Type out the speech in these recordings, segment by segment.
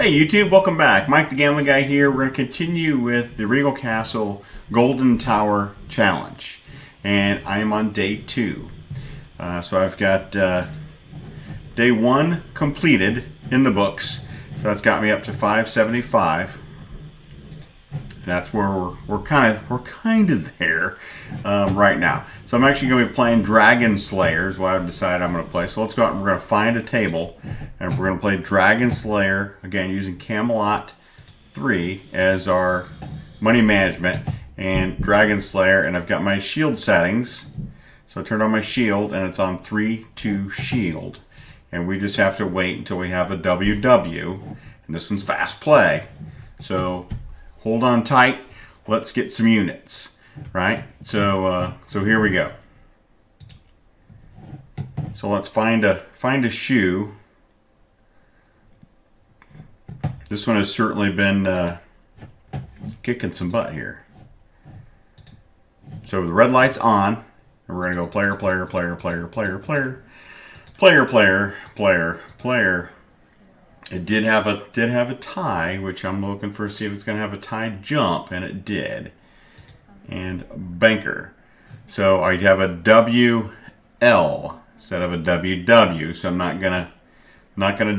Hey YouTube, welcome back. Mike the Gambling Guy here. We're going to continue with the Rigel Castle Golden Tower Challenge. And I am on day 2. So I've got day 1 completed in the books. So that's got me up to 575. That's where we're kind of there right now. So I'm actually going to be playing Dragon Slayer is what I've decided I'm going to play. So let's go out and we're going to find a table and we're going to play Dragon Slayer again using Camelot 3 as our money management and Dragon Slayer, and I've got my shield settings. So I turned on my shield and it's on 3-2 shield, and we just have to wait until we have a WW, and this one's fast play. So hold on tight. Let's get some units, right? So here we go. So let's find a shoe. This one has certainly been kicking some butt here. So the red light's on, and we're gonna go player, player, player, player, player, player, player, player, player, player. It did have a tie, which I'm looking for to see if it's going to have a tie jump, and it did. And banker. So I have a WL instead of a WW. So I'm not gonna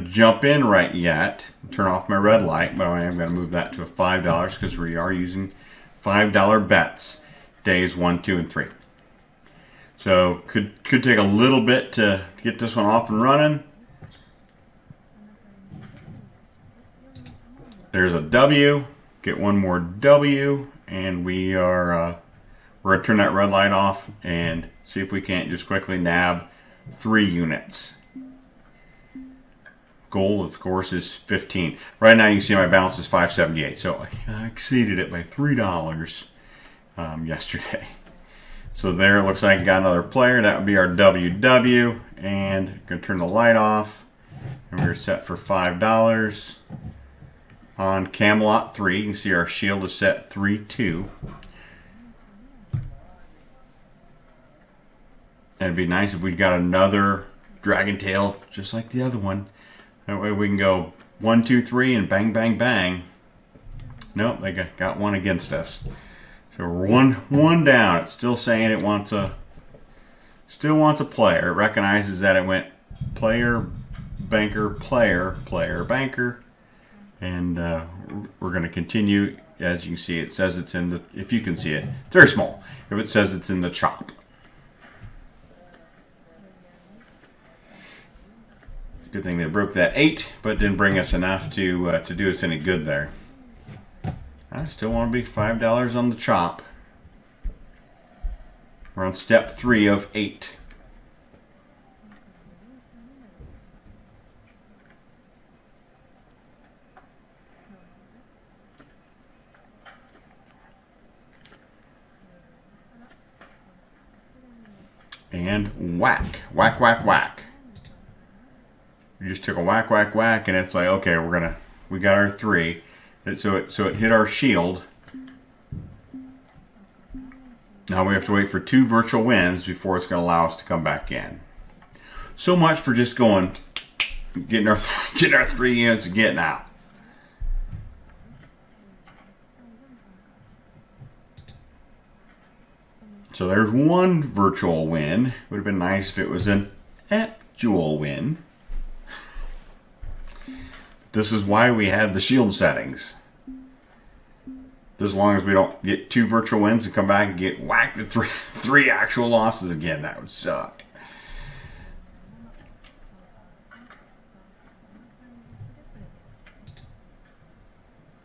jump in right yet. Turn off my red light, but I am going to move that to a $5 because we are using $5 bets days 1, 2, and 3. So could take a little bit to get this one off and running. There's a W, get one more W, and we're going to turn that red light off and see if we can't just quickly nab 3 units. Goal, of course, is 15. Right now you can see my balance is 578, so I exceeded it by $3 yesterday. So there, it looks like I got another player. That would be our WW, and I'm going to turn the light off, and we're set for $5. On Camelot 3, you can see our shield is set 3-2. And it'd be nice if we got another dragon tail just like the other one. That way we can go 1, 2, 3 and bang, bang, bang. Nope, they got one against us. So we're one down. It's still saying it wants a player. It recognizes that it went player, banker, player, player, banker. And we're going to continue. As you can see, it says it's in the, if you can see it, it's very small. If it says it's in the chop. Good thing they broke that 8, but didn't bring us enough to do us any good there. I still want to be $5 on the chop. We're on step 3 of 8. And whack, whack, whack, whack. We just took a whack, whack, whack, and it's like, okay, we got our 3. So it hit our shield. Now we have to wait for 2 virtual wins before it's going to allow us to come back in. So much for just going, getting our 3 units and getting out. So there's one virtual win. Would have been nice if it was an actual win. This is why we have the shield settings. As long as we don't get 2 virtual wins and come back and get whacked with three actual losses again, that would suck.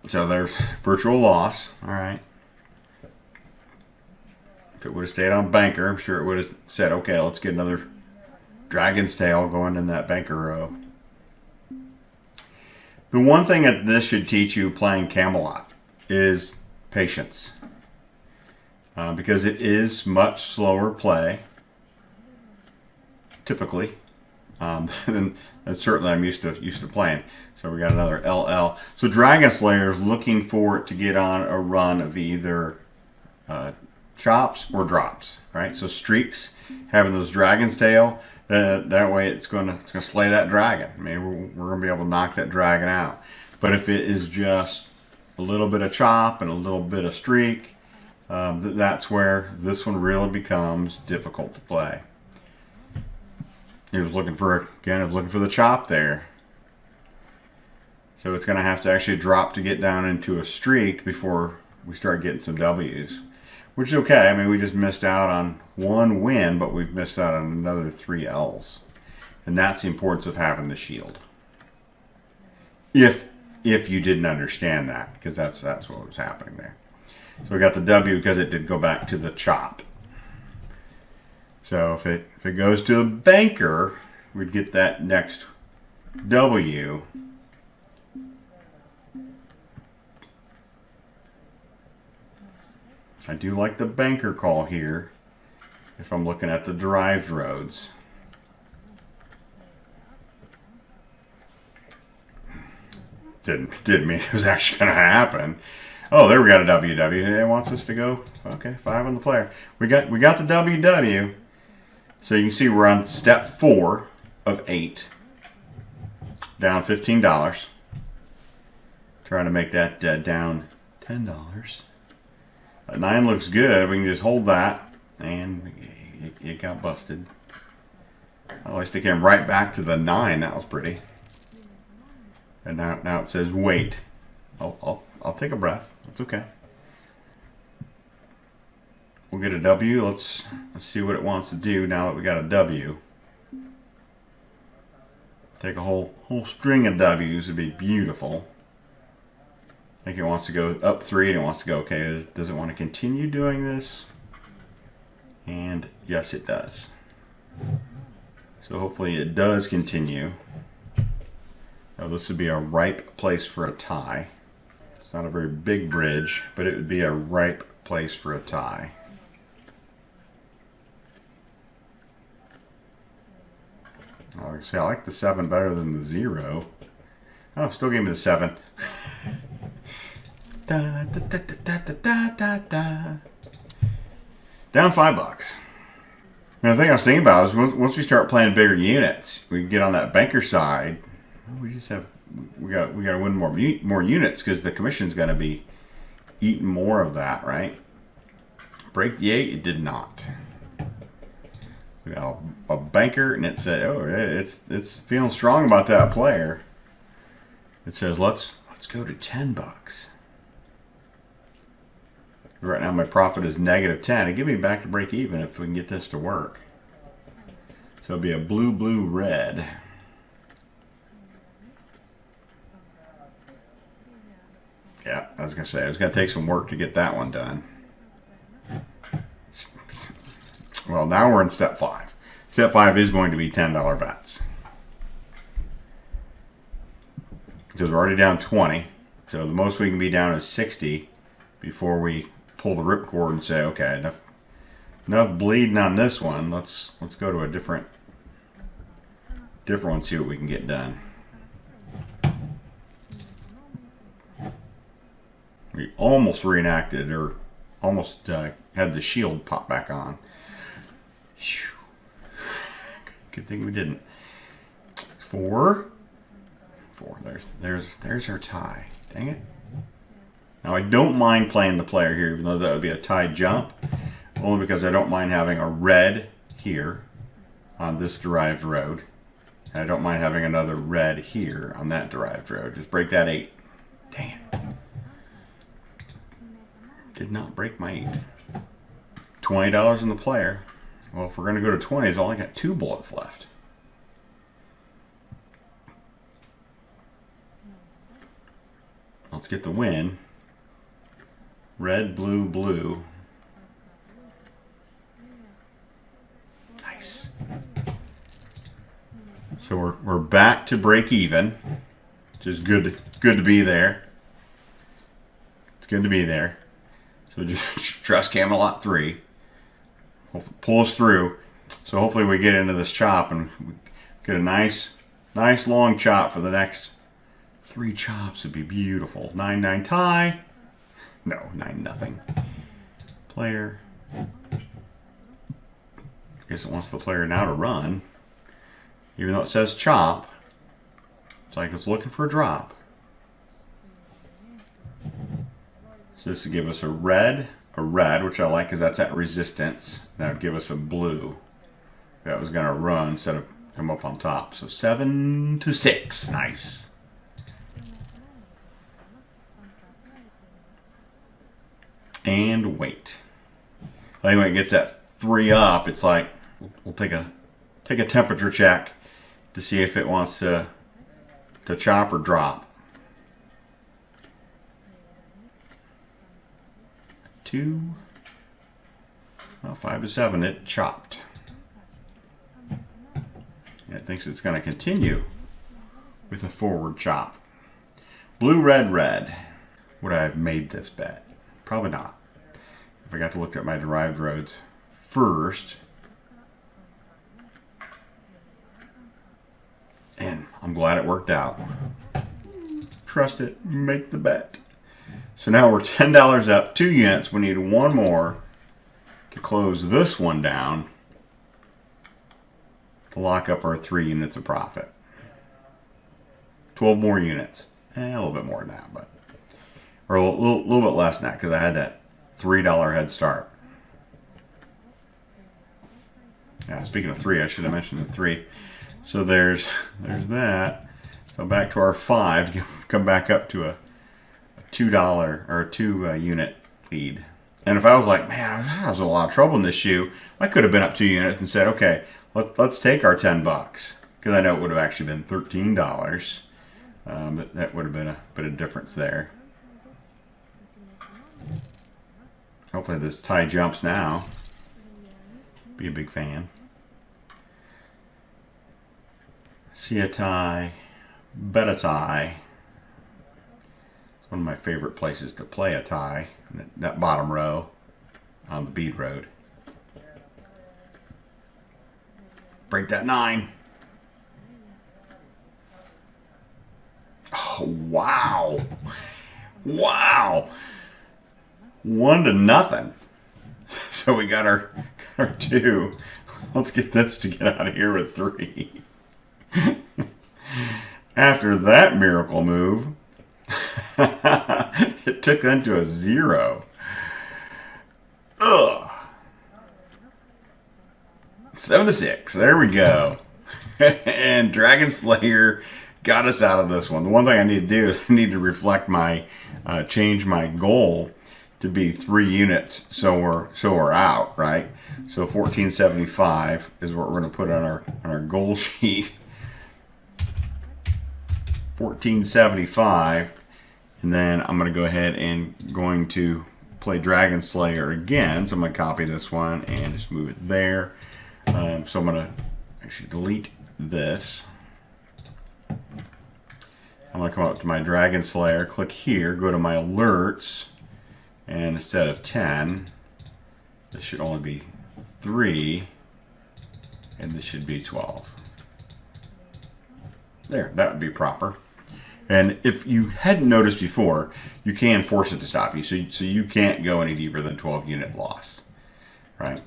So there's virtual loss. All right. If it would have stayed on banker, I'm sure it would have said, okay, let's get another dragon's tail going in that banker row. The one thing that this should teach you playing Camelot is patience. Because it is much slower play, typically, than certainly I'm used to playing. So we got another LL. So Dragon Slayer is looking for it to get on a run of either chops or drops, right? So streaks, having those dragon's tail, that way it's going to slay that dragon. I mean, we're going to be able to knock that dragon out. But if it is just a little bit of chop and a little bit of streak, that's where this one really becomes difficult to play. He was looking for, again, I was looking for the chop there. So it's going to have to actually drop to get down into a streak before we start getting some W's. Which is okay. I mean, we just missed out on one win, but we've missed out on another 3 L's. And that's the importance of having the shield. If you didn't understand that, because that's what was happening there. So we got the W because it did go back to the chop. So if it goes to a banker, we'd get that next W. I do like the banker call here if I'm looking at the derived roads. Didn't mean it was actually going to happen. Oh, there we got a WW. It wants us to go. Okay, 5 on the player. We got the WW. So you can see we're on step 4 of 8. Down $15. Trying to make that down $10. 9 looks good. We can just hold that, and it got busted. At least it came right back to the 9. That was pretty. And now it says wait. I'll take a breath. That's okay. We'll get a W. Let's see what it wants to do now that we got a W. Take a whole string of W's would be beautiful. I think it wants to go up 3 and it wants to go, okay, does it want to continue doing this? And yes, it does. So hopefully it does continue. Now this would be a ripe place for a tie. It's not a very big bridge, but it would be a ripe place for a tie. Like I say, I like the 7 better than the 0. Oh, still gave me the 7. Da, da, da, da, da, da, da, da. Down $5. Now the thing I was thinking about is once we start playing bigger units, we can get on that banker side. We got to win more units because the commission's going to be eating more of that, right? Break the 8, it did not. We got a banker, and it said, "Oh, it's feeling strong about that player." It says, "Let's go to $10." Right now, my profit is -10. It'd give me back to break even if we can get this to work. So it'll be a blue, blue, red. Yeah, I was gonna say it's gonna take some work to get that one done. Well, now we're in step 5. Step 5 is going to be $10 bets. Because we're already down 20. So the most we can be down is 60 before we pull the ripcord and say, okay, enough bleeding on this one. Let's go to a different one, see what we can get done. We almost reenacted, or almost had the shield pop back on. Good thing we didn't. 4. There's our tie. Dang it. Now I don't mind playing the player here, even though that would be a tie jump. Only because I don't mind having a red here on this derived road. And I don't mind having another red here on that derived road. Just break that 8. Dang it. Did not break my 8. $20 on the player. Well, if we're going to go to 20, I've only got 2 bullets left. Let's get the win. Red, blue, blue. Nice. So we're back to break even, which is good to be there. It's good to be there. So just trust Camelot 3. Pull us through. So hopefully we get into this chop and we get a nice long chop for the next 3 chops. Would be beautiful. 9-9 tie. No, 9-0. Player. I guess it wants the player now to run. Even though it says chop. It's like it's looking for a drop. So this would give us a red, which I like because that's at resistance. That would give us a blue. That was going to run instead of come up on top. So 7 to 6. Nice. And wait. I think when it gets that 3 up, it's like we'll take a temperature check to see if it wants to chop or drop. 2. Well, 5 to 7. It chopped. It thinks it's going to continue with a forward chop. Blue, red, red. Would I have made this bet? Probably not. If I got to look at my derived roads first. And I'm glad it worked out. Trust it. Make the bet. So now we're $10 up. 2 units. We need 1 more to close this one down to lock up our 3 units of profit. 12 more units. A little bit more than that, but or a little bit less than that because I had that $3 head start. Yeah, speaking of 3, I should have mentioned the 3. So there's that. So back to our 5, come back up to a $2 or a 2 unit lead. And if I was like, man, I was in a lot of trouble in this shoe, I could have been up 2 units and said, okay, let's take our $10 because I know it would have actually been $13. But that would have been a bit of difference there. Hopefully this tie jumps now. Be a big fan. See a tie, bet a tie. It's one of my favorite places to play a tie. That bottom row on the bead road. Break that 9. Oh, wow. Wow. 1 to nothing. So we got our 2. Let's get this to get out of here with 3. After that miracle move, it took them to a 0. Ugh. 7 to 6. There we go. And Dragon Slayer got us out of this one. The one thing I need to do is I need to reflect my change my goal to be 3 units, so we're out, right? So 1475 is what we're going to put on our goal sheet. 1475, and then I'm going to go ahead and going to play Dragon Slayer again. So I'm going to copy this one and just move it there. So I'm going to actually delete this. I'm going to come up to my Dragon Slayer, click here, go to my alerts, and instead of 10, this should only be 3, and this should be 12. There, that would be proper. And if you hadn't noticed before, you can force it to stop you, so you can't go any deeper than 12 unit loss, right?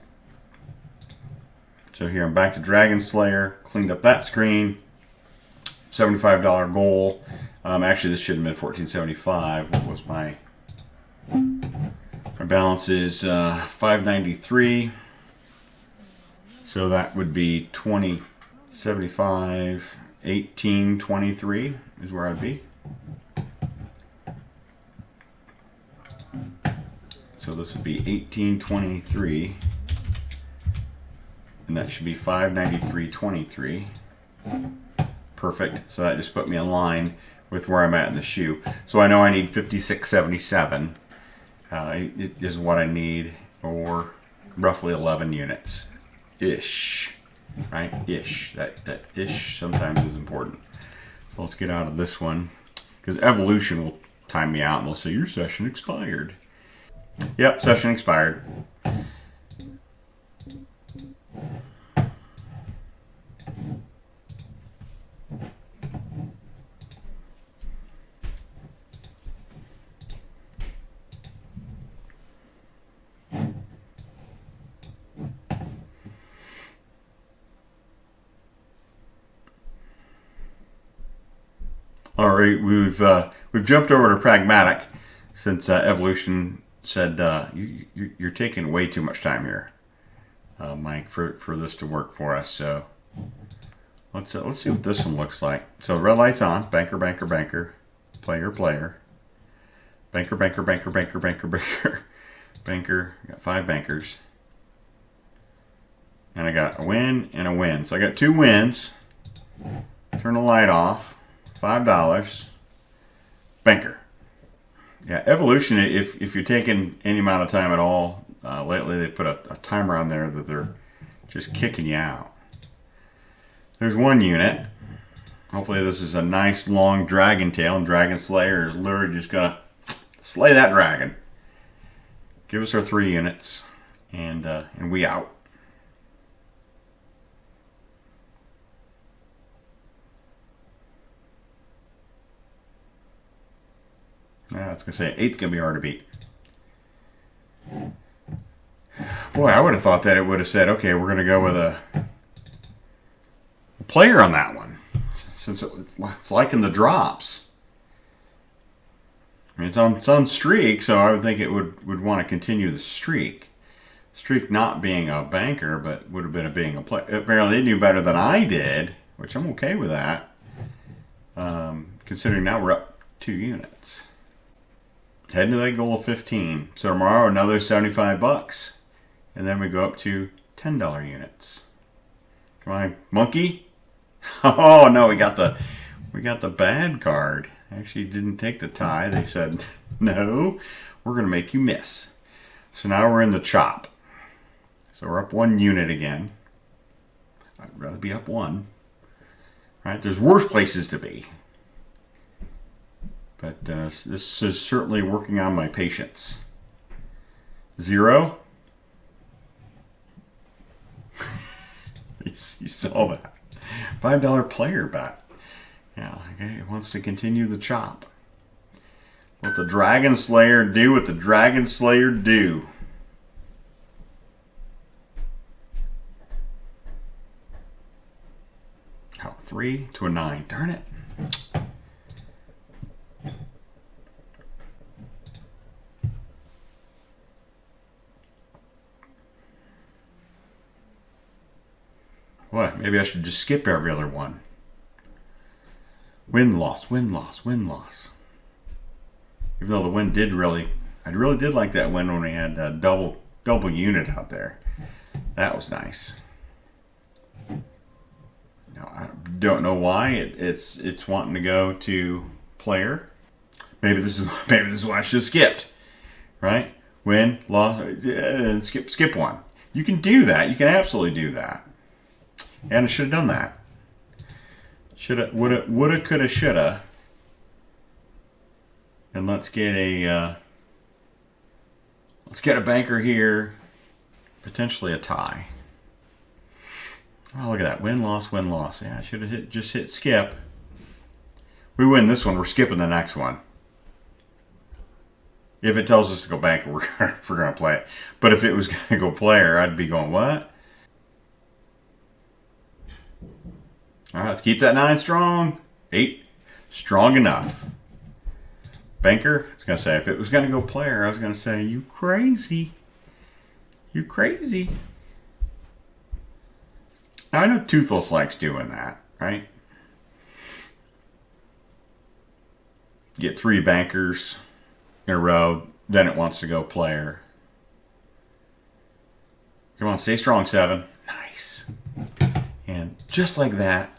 So here I'm back to Dragon Slayer, cleaned up that screen, $75 goal. Actually, this should have been 1475. What was my balance is 593. So that would be 2075. 1823 is where I'd be. So this would be 1823, and that should be 593.23. Perfect. So that just put me in line with where I'm at in the shoe. So I know I need 5677 is what I need, or roughly 11 units ish. Right? Ish. That ish sometimes is important. So let's get out of this one, because evolution will time me out and they'll say your session expired. Yep, session expired. All right, we've jumped over to pragmatic. since Evolution said you're taking way too much time here, Mike, for this to work for us. So let's see what this one looks like. So red light's on. Banker, banker, banker. Player, player. Banker, banker, banker, banker, banker, banker. Banker. Got 5 bankers. And I got a win and a win. So I got 2 wins. Turn the light off. $5. Banker. Yeah, Evolution, if you're taking any amount of time at all, lately they've put a timer on there that they're just kicking you out. There's 1 unit. Hopefully this is a nice long dragon tail, and Dragon Slayer is literally just going to slay that dragon. Give us our 3 units, and we out. I was going to say 8's going to be hard to beat. Boy, I would have thought that it would have said, okay, we're going to go with a player on that one, since it's liking the drops. I mean, it's on streak, so I would think it would want to continue the streak. Streak not being a banker, but would have been being a player. Apparently, they knew better than I did, which I'm okay with that, considering now we're up 2 units. Heading to that goal of 15. So tomorrow another $75, and then we go up to $10 units. Come on, monkey! Oh no, we got the bad card. Actually, didn't take the tie. They said no, we're gonna make you miss. So now we're in the chop. So we're up 1 unit again. I'd rather be up 1. Right? There's worse places to be. But this is certainly working on my patience. 0. You saw that. $5 player bet. Yeah, okay, it wants to continue the chop. Let the Dragon Slayer do what the Dragon Slayer do. How, 3 to a 9. Darn it. What? Maybe I should just skip every other one. Win, loss, win, loss, win, loss. Even though the win did I really did like that win when we had a double unit out there. That was nice. Now, I don't know why it's wanting to go to player. Maybe this is why I should have skipped. Right? Win, loss, and skip one. You can do that. You can absolutely do that. And I should have done that. Shoulda, woulda, coulda, shoulda. And let's get a banker here. Potentially a tie. Oh, look at that. Win, loss, win, loss. Yeah, I should have just hit skip. We win this one, we're skipping the next one. If it tells us to go banker, we're gonna play it. But if it was gonna go player, I'd be going, what? All right, let's keep that 9 strong. 8, strong enough. Banker, I was going to say, if it was going to go player, I was going to say, you crazy. You crazy. Now, I know Toothless likes doing that, right? Get 3 bankers in a row, then it wants to go player. Come on, stay strong, 7. Nice. And just like that,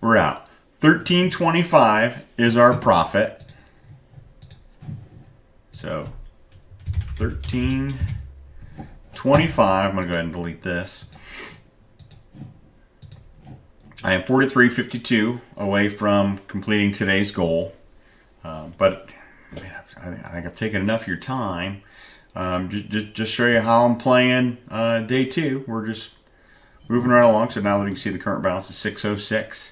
we're out. $13.25 is our profit. So $13.25. I'm going to go ahead and delete this. I am 43.52 away from completing today's goal. But man, I think I've taken enough of your time. Just show you how I'm playing day 2. We're just moving right along. So now that you can see the current balance is 606.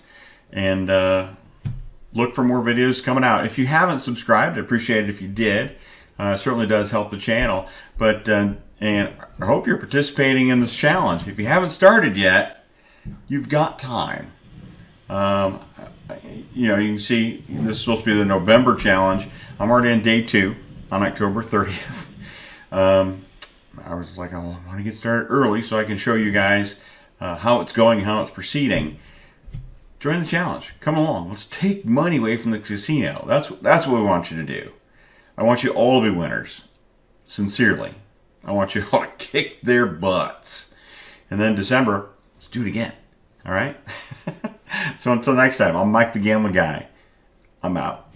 And look for more videos coming out. If you haven't subscribed, I'd appreciate it if you did. It certainly does help the channel. But and I hope you're participating in this challenge. If you haven't started yet, you've got time. You know, you can see this is supposed to be the November challenge. I'm already in day 2. on October 30th. I was like, oh, I want to get started early so I can show you guys how it's going, how it's proceeding. Join the challenge. Come along. Let's take money away from the casino. That's what we want you to do. I want you all to be winners. Sincerely. I want you all to kick their butts. And then December, let's do it again. All right? So until next time, I'm Mike the Gambling Guy. I'm out.